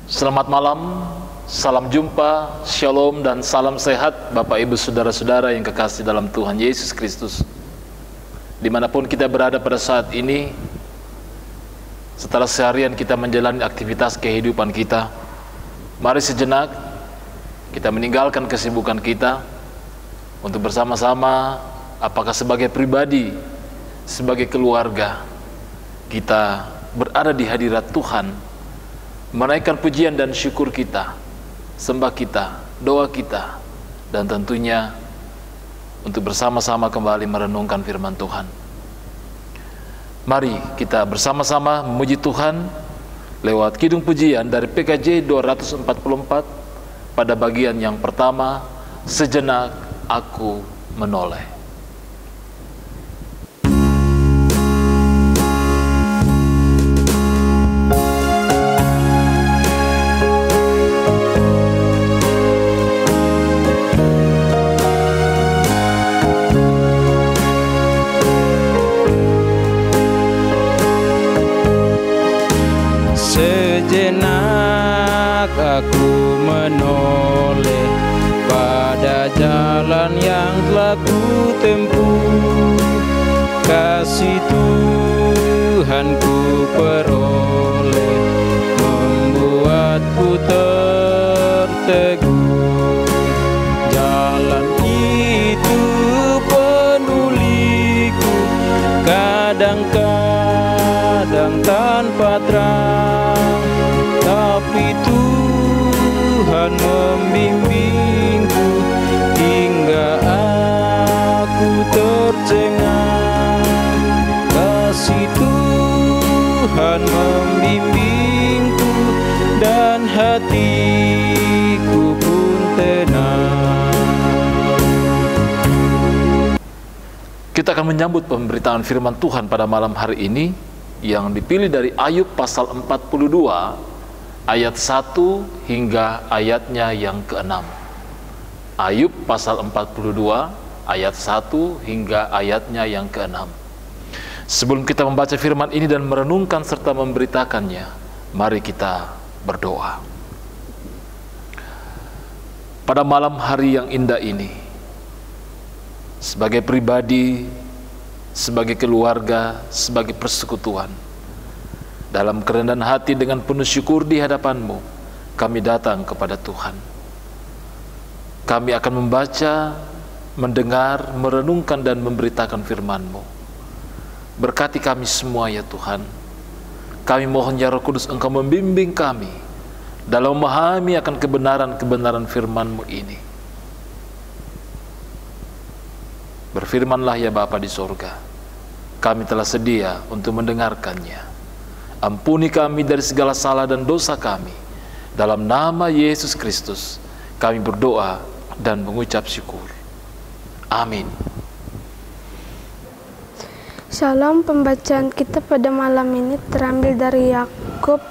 Selamat malam, salam jumpa, shalom dan salam sehat Bapak Ibu Saudara-saudara yang kekasih dalam Tuhan Yesus Kristus. Dimanapun kita berada pada saat ini, setelah seharian kita menjalani aktivitas kehidupan kita, mari sejenak kita meninggalkan kesibukan kita untuk bersama-sama, apakah sebagai pribadi, sebagai keluarga, kita berada di hadirat Tuhan, menaikkan pujian dan syukur kita, sembah kita, doa kita, dan tentunya untuk bersama-sama kembali merenungkan firman Tuhan. Mari kita bersama-sama memuji Tuhan lewat kidung pujian dari PKJ 244 pada bagian yang pertama, Sejenak Aku Menoleh. Sejenak aku menoleh pada jalan yang telah ku tempuh. Kasih Tuhan ku peroleh, membuatku terteguh. Jalan itu penuh liku, kadang-kadang tanpa terang, tapi Tuhan membimbingku hingga aku tercengang. Kasih Tuhan membimbingku dan hatiku pun tenang. Kita akan menyambut pemberitaan firman Tuhan pada malam hari ini yang dipilih dari Ayub pasal 42 ayat 1 hingga ayatnya yang ke-6. Ayub pasal 42 ayat 1 hingga ayatnya yang ke-6. Sebelum kita membaca firman ini dan merenungkan serta memberitakannya, mari kita berdoa. Pada malam hari yang indah ini, sebagai pribadi, sebagai keluarga, sebagai persekutuan, dalam kerendahan hati dengan penuh syukur di hadapan-Mu, kami datang kepada Tuhan. Kami akan membaca, mendengar, merenungkan dan memberitakan firman-Mu. Berkati kami semua ya Tuhan. Kami mohon ya Roh Kudus, Engkau membimbing kami dalam memahami akan kebenaran-kebenaran firman-Mu ini. Berfirmanlah ya Bapa di sorga, kami telah sedia untuk mendengarkannya. Ampuni kami dari segala salah dan dosa kami. Dalam nama Yesus Kristus kami berdoa dan mengucap syukur. Amin. Shalom, pembacaan kita pada malam ini terambil dari Yakub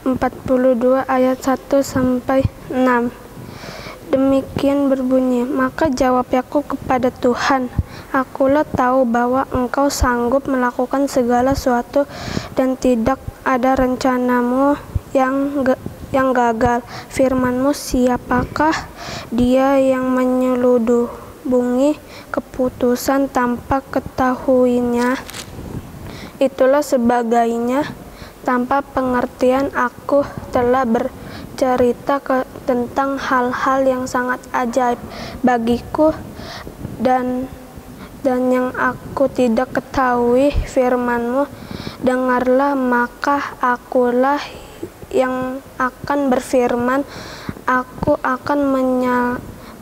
42 ayat 1 sampai 6. Demikian berbunyi, maka jawab Yakub kepada Tuhan, akulah tahu bahwa Engkau sanggup melakukan segala sesuatu dan tidak ada rencanamu yang gagal. Firman-Mu, siapakah dia yang menyelubungi keputusan tanpa ketahuinya? Itulah sebagainya, tanpa pengertian aku telah bercerita tentang hal-hal yang sangat ajaib bagiku dan yang aku tidak ketahui. Firman-Mu, dengarlah, maka akulah yang akan berfirman. Aku akan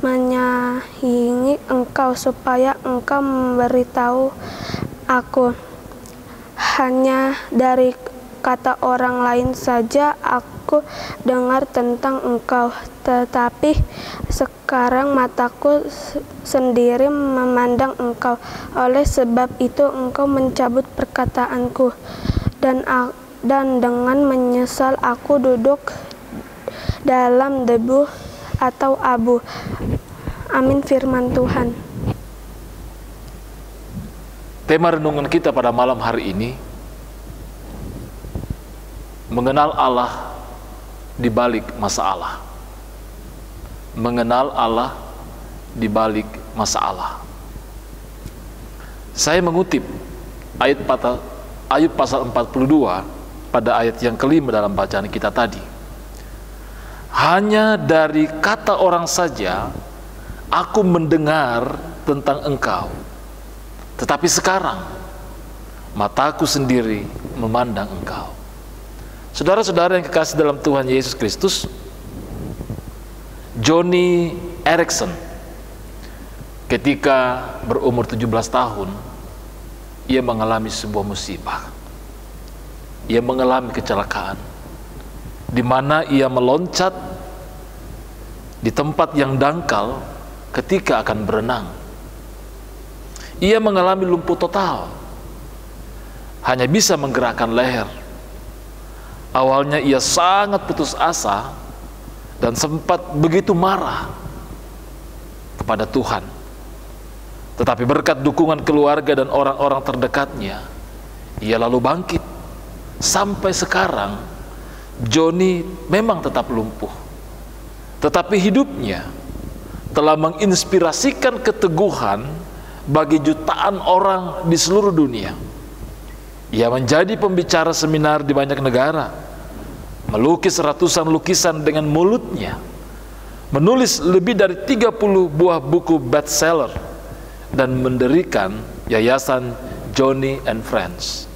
menyayangi Engkau supaya Engkau memberitahu aku. Hanya dari kata orang lain saja aku dengar tentang Engkau, tetapi sekarang mataku sendiri memandang Engkau. Oleh sebab itu Engkau mencabut perkataanku, dan dengan menyesal aku duduk dalam debu atau abu. Amin firman Tuhan. Tema renungan kita pada malam hari ini, mengenal Allah di balik masalah. Mengenal Allah di balik masalah. Saya mengutip Ayub pasal 42 pada ayat yang kelima dalam bacaan kita tadi. Hanya dari kata orang saja aku mendengar tentang Engkau, tetapi sekarang mataku sendiri memandang Engkau. Saudara-saudara yang kekasih dalam Tuhan Yesus Kristus, Joni Eareckson ketika berumur 17 tahun, ia mengalami sebuah musibah. Ia mengalami kecelakaan, di mana ia meloncat di tempat yang dangkal ketika akan berenang. Ia mengalami lumpuh total, hanya bisa menggerakkan leher. Awalnya ia sangat putus asa dan sempat begitu marah kepada Tuhan. Tetapi berkat dukungan keluarga dan orang-orang terdekatnya, ia lalu bangkit. Sampai sekarang Joni memang tetap lumpuh, tetapi hidupnya telah menginspirasikan keteguhan bagi jutaan orang di seluruh dunia. Ia menjadi pembicara seminar di banyak negara, melukis ratusan lukisan dengan mulutnya, menulis lebih dari 30 buah buku bestseller, dan mendirikan yayasan Joni and Friends,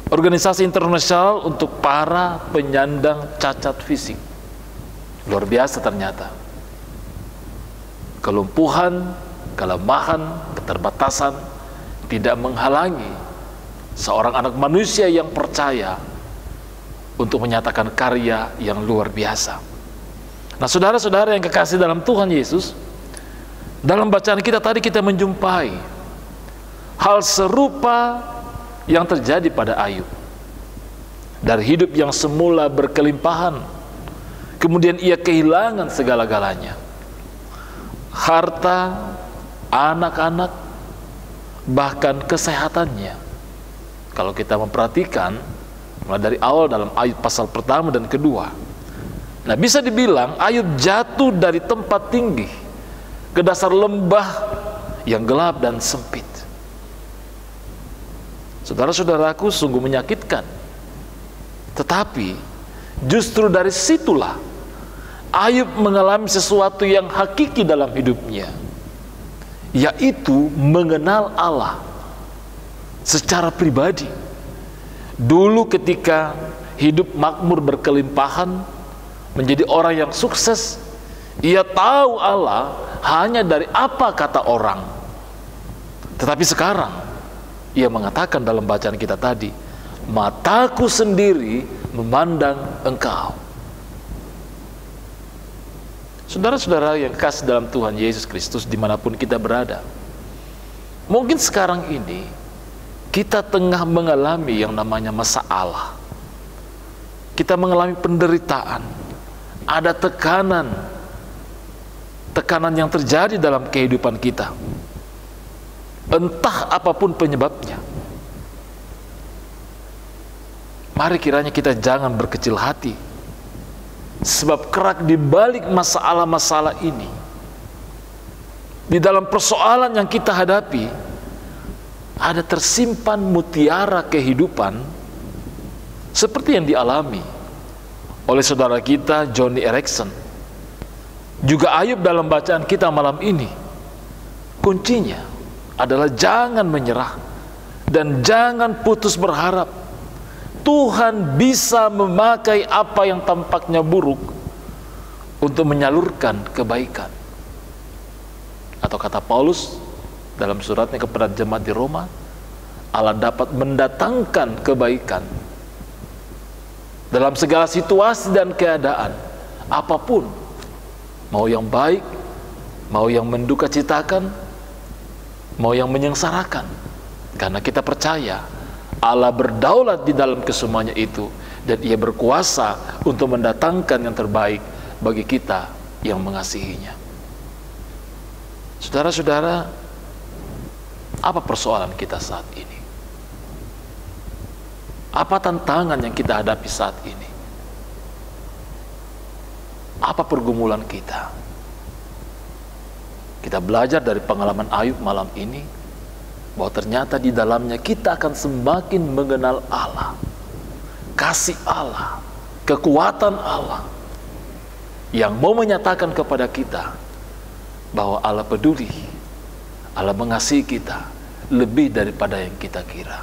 organisasi internasional untuk para penyandang cacat fisik. Luar biasa ternyata. Kelumpuhan, kelemahan, keterbatasan tidak menghalangi seorang anak manusia yang percaya untuk menyatakan karya yang luar biasa. Nah, saudara-saudara yang kekasih dalam Tuhan Yesus, dalam bacaan kita tadi kita menjumpai hal serupa yang terjadi pada Ayub. Dari hidup yang semula berkelimpahan, kemudian ia kehilangan segala-galanya. Harta, anak-anak, bahkan kesehatannya. Kalau kita memperhatikan mulai dari awal dalam Ayub pasal pertama dan kedua, nah bisa dibilang Ayub jatuh dari tempat tinggi ke dasar lembah yang gelap dan sempit. Saudara-saudaraku, sungguh menyakitkan. Tetapi justru dari situlah Ayub mengalami sesuatu yang hakiki dalam hidupnya, yaitu mengenal Allah secara pribadi. Dulu ketika hidup makmur berkelimpahan, menjadi orang yang sukses, ia tahu Allah hanya dari apa kata orang. Tetapi sekarang ia mengatakan dalam bacaan kita tadi, mataku sendiri memandang Engkau. Saudara-saudara yang kekasih dalam Tuhan Yesus Kristus, dimanapun kita berada, mungkin sekarang ini kita tengah mengalami yang namanya masalah. Kita mengalami penderitaan, ada tekanan yang terjadi dalam kehidupan kita. Entah apapun penyebabnya, mari kiranya kita jangan berkecil hati, sebab kerak di balik masalah-masalah ini, di dalam persoalan yang kita hadapi, ada tersimpan mutiara kehidupan seperti yang dialami oleh saudara kita Joni Eareckson, juga Ayub dalam bacaan kita malam ini. Kuncinya adalah jangan menyerah dan jangan putus berharap. Tuhan bisa memakai apa yang tampaknya buruk untuk menyalurkan kebaikan. Atau kata Paulus dalam suratnya kepada jemaat di Roma, Allah dapat mendatangkan kebaikan dalam segala situasi dan keadaan apapun, mau yang baik, mau yang mendukacitakan, mau yang menyengsarakan. Karena kita percaya Allah berdaulat di dalam kesemuanya itu, dan Ia berkuasa untuk mendatangkan yang terbaik bagi kita yang mengasihinya. Saudara-saudara, apa persoalan kita saat ini? Apa tantangan yang kita hadapi saat ini? Apa pergumulan kita? Kita belajar dari pengalaman Ayub malam ini bahwa ternyata di dalamnya kita akan semakin mengenal Allah, kasih Allah, kekuatan Allah yang mau menyatakan kepada kita bahwa Allah peduli, Allah mengasihi kita lebih daripada yang kita kira.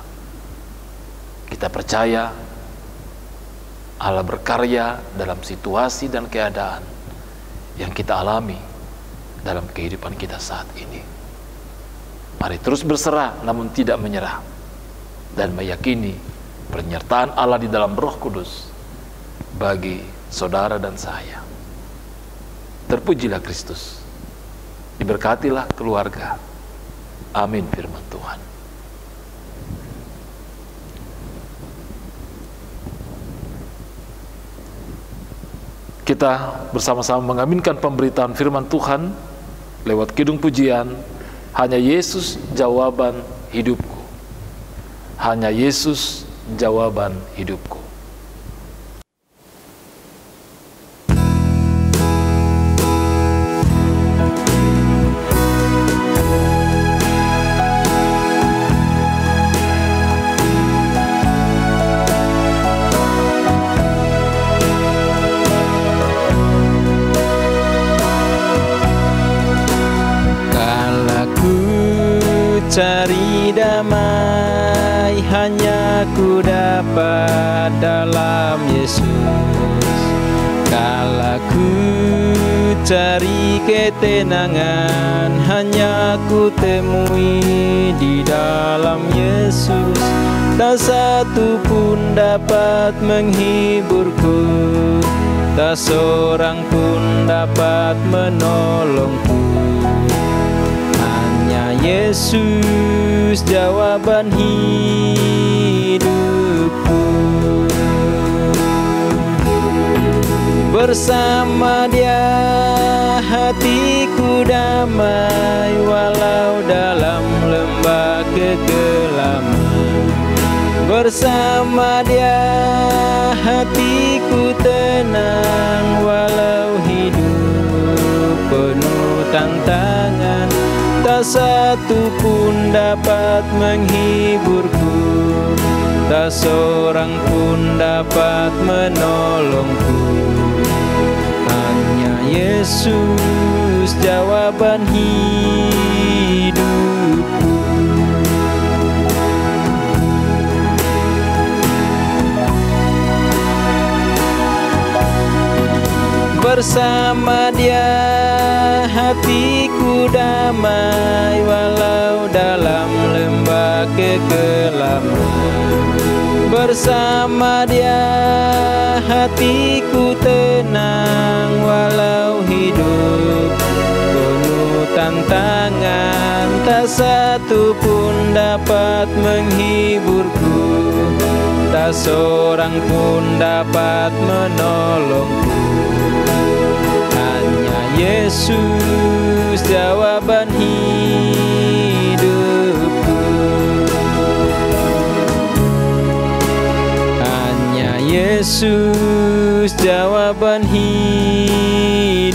Kita percaya Allah berkarya dalam situasi dan keadaan yang kita alami dalam kehidupan kita saat ini. Mari terus berserah namun tidak menyerah, dan meyakini penyertaan Allah di dalam Roh Kudus bagi saudara dan saya. Terpujilah Kristus, diberkatilah keluarga. Amin firman Tuhan. Kita bersama-sama mengaminkan pemberitaan firman Tuhan lewat kidung pujian, hanya Yesus jawaban hidupku. Hanya Yesus jawaban hidupku. Cari damai hanya ku dapat dalam Yesus. Kala ku cari ketenangan hanya ku temui di dalam Yesus. Tak satu pun dapat menghiburku, tak seorang pun dapat menolongku. Yesus jawaban hidupku. Bersama Dia hatiku damai, walau dalam lembah kegelapan. Bersama Dia hatiku tenang, walau hidup penuh tantangan. Tak satu pun dapat menghiburku, tak seorang pun dapat menolongku. Hanya Yesus jawaban hidupku. Bersama Dia hatiku damai, walau dalam lembah kegelapan. Bersama Dia hatiku tenang, walau hidup penuh tantangan. Tak satu pun dapat menghiburku, tak seorang pun dapat menolongku. Yesus jawaban hidupku. Hanya Yesus jawaban hidupku.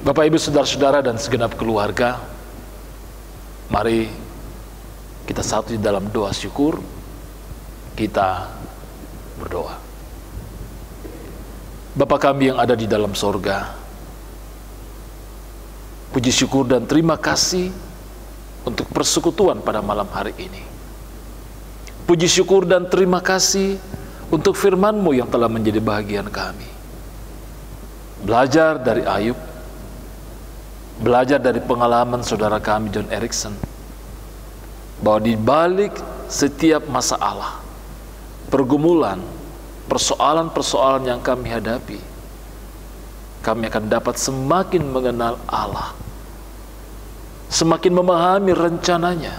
Bapak, Ibu, saudara-saudara dan segenap keluarga, mari kita satu di dalam doa syukur. Kita berdoa. Bapa kami yang ada di dalam sorga, puji syukur dan terima kasih untuk persekutuan pada malam hari ini. Puji syukur dan terima kasih untuk firman-Mu yang telah menjadi bahagian kami. Belajar dari Ayub, belajar dari pengalaman saudara kami John Erickson, bahwa di balik setiap masalah, pergumulan, persoalan-persoalan yang kami hadapi, kami akan dapat semakin mengenal Allah, semakin memahami rencananya,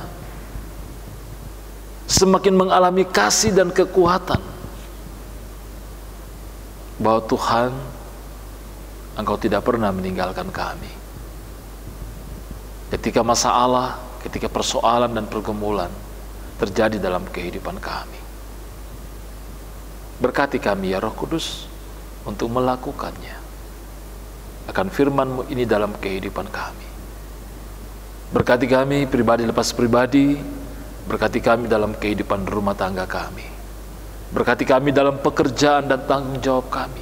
semakin mengalami kasih dan kekuatan, bahwa Tuhan, Engkau tidak pernah meninggalkan kami. Ketika masalah, ketika persoalan dan pergumulan terjadi dalam kehidupan kami. Berkati kami ya Roh Kudus untuk melakukannya akan firman-Mu ini dalam kehidupan kami. Berkati kami pribadi lepas pribadi, berkati kami dalam kehidupan rumah tangga kami, berkati kami dalam pekerjaan dan tanggung jawab kami,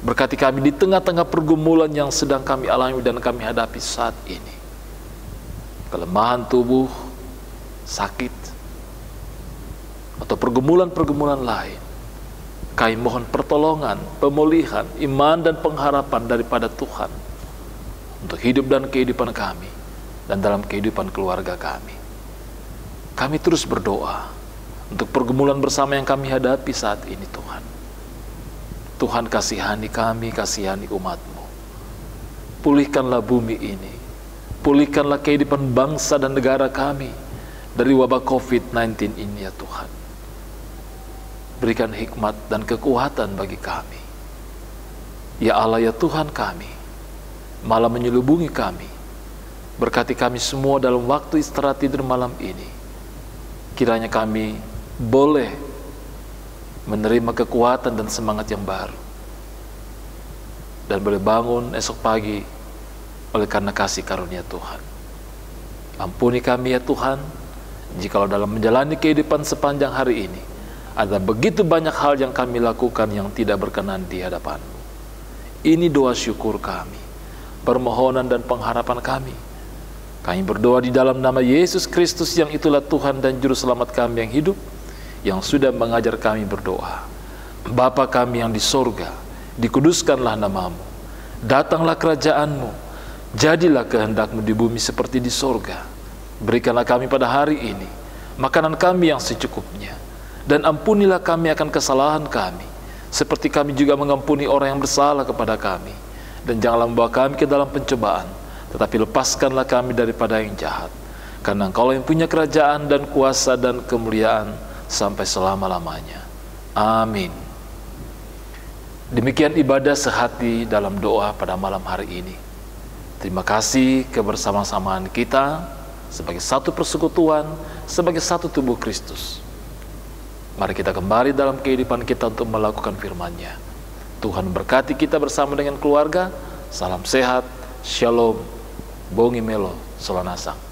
berkati kami di tengah-tengah pergumulan yang sedang kami alami dan kami hadapi saat ini. Kelemahan tubuh, sakit, atau pergumulan-pergumulan lain, kami mohon pertolongan, pemulihan, iman dan pengharapan daripada Tuhan untuk hidup dan kehidupan kami dan dalam kehidupan keluarga kami. Kami terus berdoa untuk pergumulan bersama yang kami hadapi saat ini Tuhan. Tuhan kasihani kami, kasihani umat-Mu. Pulihkanlah bumi ini, pulihkanlah kehidupan bangsa dan negara kami dari wabah COVID-19 ini ya Tuhan. Berikan hikmat dan kekuatan bagi kami. Ya Allah ya Tuhan kami, malam menyelubungi kami. Berkati kami semua dalam waktu istirahat tidur malam ini. Kiranya kami boleh menerima kekuatan dan semangat yang baru, dan boleh bangun esok pagi oleh karena kasih karunia Tuhan. Ampuni kami ya Tuhan, jikalau dalam menjalani kehidupan sepanjang hari ini ada begitu banyak hal yang kami lakukan yang tidak berkenan di hadapan-Mu. Ini doa syukur kami, permohonan dan pengharapan kami. Kami berdoa di dalam nama Yesus Kristus yang itulah Tuhan dan Juru Selamat kami yang hidup, yang sudah mengajar kami berdoa. Bapa kami yang di sorga, dikuduskanlah nama-Mu. Datanglah kerajaan-Mu, jadilah kehendak-Mu di bumi seperti di sorga. Berikanlah kami pada hari ini makanan kami yang secukupnya, dan ampunilah kami akan kesalahan kami, seperti kami juga mengampuni orang yang bersalah kepada kami. Dan janganlah membawa kami ke dalam pencobaan, tetapi lepaskanlah kami daripada yang jahat. Karena Engkau yang punya kerajaan dan kuasa dan kemuliaan sampai selama-lamanya. Amin. Demikian ibadah sehati dalam doa pada malam hari ini. Terima kasih kebersama-samaan kita sebagai satu persekutuan, sebagai satu tubuh Kristus. Mari kita kembali dalam kehidupan kita untuk melakukan firman-Nya. Tuhan berkati kita bersama dengan keluarga. Salam sehat, shalom, bongi melo, solanasang.